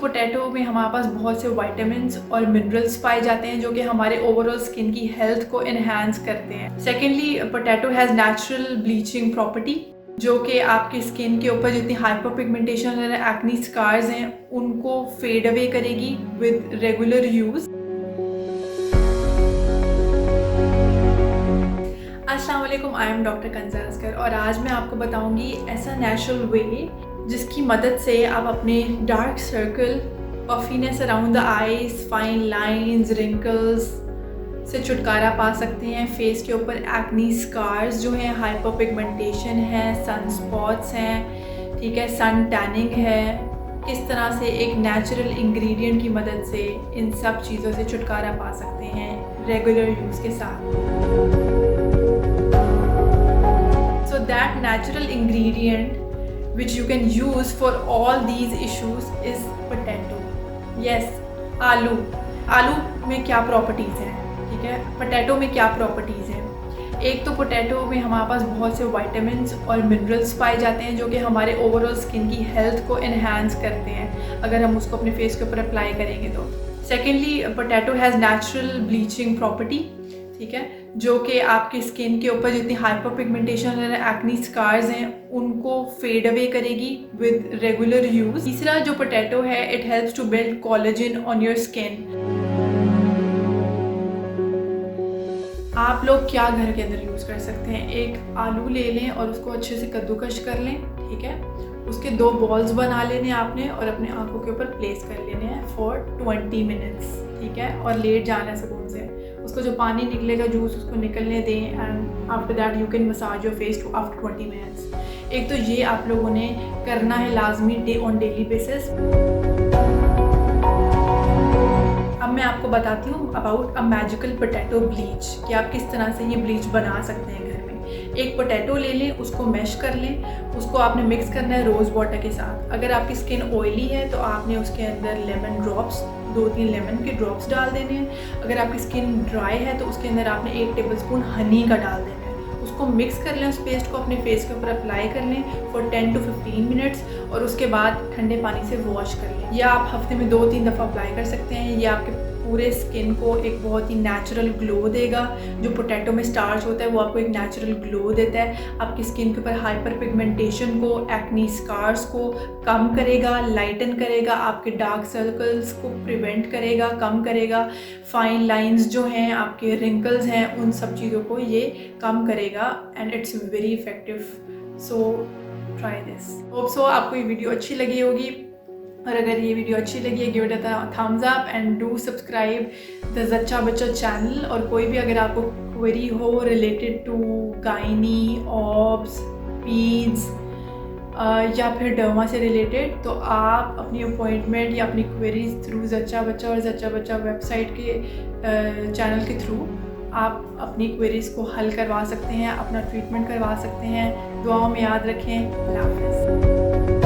Potato में हमारे पास बहुत से विटामिन्स और मिनरल्स पाए जाते हैं जो कि हमारे ओवरऑल स्किन की हेल्थ को एनहांस करते हैं। Secondly, potato has natural bleaching property जो कि आपकी स्किन के ऊपर जितनी हाइपर पिगमेंटेशन और एक्नी स्कार्स हैं उनको फेड अवे करेगी विद रेगुलर यूज़। अस्सलाम वालेकुम, आई एम डॉक्टर कंज़ा असगर और आज मैं आपको बताऊंगी ऐसा नेचुरल वे जिसकी मदद से आप अपने dark circle, puffiness around the eyes, fine lines, wrinkles से छुटकारा पा सकते हैं। फेस के ऊपर एक्नी स्कार्स जो हैं, हाइपर पिगमेंटेशन है, सन स्पॉट्स हैं, ठीक है, सन टैनिंग है, किस तरह से एक नेचुरल इंग्रेडिएंट की मदद से इन सब चीज़ों से छुटकारा पा सकते हैं रेगुलर यूज़ के साथ। So that natural ingredient which you can use for all these issues is potato. Yes, आलू। आलू में क्या प्रॉपर्टीज़ हैं, ठीक है, पोटैटो में क्या प्रॉपर्टीज़ हैं। एक तो पोटैटो में हमारे पास बहुत से विटामिन्स और मिनरल्स पाए जाते हैं जो कि हमारे ओवरऑल स्किन की हेल्थ को एनहांस करते हैं अगर हम उसको अपने फेस के ऊपर अप्लाई करेंगे तो। Secondly, potato has natural bleaching property, ठीक है, जो कि आपकी स्किन के ऊपर जितनी हाइपर पिगमेंटेशन और एक्नी स्कार्स हैं उनको फेड अवे करेगी विद रेगुलर यूज़। तीसरा जो पोटैटो है, it helps to build collagen on your skin. आप लोग क्या घर के अंदर यूज़ कर सकते हैं, एक आलू ले लें और उसको अच्छे से कद्दूकश कर लें, ठीक है, उसके 2 बॉल्स बना लेने आपने और अपने आंखों के ऊपर प्लेस कर लेने हैं फॉर 20 मिनट्स, ठीक है, और लेट जाना है सुकून से। उसको जो पानी निकलेगा जूस उसको निकलने दें and after that you can massage your face to after 20 minutes. एक तो ये आप लोगों ने करना है लाजमी डेली बेसिस। अब मैं आपको बताती हूँ about a magical potato bleach कि आप किस तरह से ये ब्लीच बना सकते हैं घर में। एक पोटैटो ले लें, उसको मैश कर लें, उसको आपने मिक्स करना है रोज़ वाटर के साथ। अगर आपकी स्किन ऑयली है तो आपने उसके अंदर लेमन ड्रॉप्स, 2-3 लेमन के ड्रॉप्स डाल देने हैं। अगर आपकी स्किन ड्राई है तो उसके अंदर आपने 1 टेबलस्पून हनी का डाल देना है। उसको मिक्स कर लें, उस पेस्ट को अपने फेस के ऊपर अप्लाई कर लें फॉर 10 to 15 मिनट्स और उसके बाद ठंडे पानी से वॉश कर लें। या आप हफ्ते में 2-3 दफ़ा अप्लाई कर सकते हैं। ये आपके पूरे स्किन को एक बहुत ही नेचुरल ग्लो देगा। जो पोटैटो में स्टार्च होता है वो आपको एक नेचुरल ग्लो देता है। आपकी स्किन के ऊपर हाइपर पिगमेंटेशन को, एक्नी स्कार्स को कम करेगा, लाइटन करेगा, आपके डार्क सर्कल्स को प्रिवेंट करेगा, कम करेगा, फाइन लाइंस जो हैं, आपके रिंकल्स हैं, उन सब चीज़ों को ये कम करेगा and it's very effective. So try this. Hope so आपको ये वीडियो अच्छी लगी होगी और अगर ये वीडियो अच्छी लगी है give it a thumbs up and do subscribe the जच्चा बच्चा चैनल। और कोई भी अगर आपको क्वेरी हो related to gynae, obs, paeds या फिर डर्मा से रिलेटेड तो आप अपनी अपॉइंटमेंट या अपनी क्वेरीज थ्रू जच्चा बच्चा और जच्चा बच्चा वेबसाइट के चैनल के थ्रू आप अपनी क्वेरीज को हल करवा सकते हैं, अपना ट्रीटमेंट करवा सकते हैं। दुआओं में याद रखें। अल्लाह हाफ़िज़।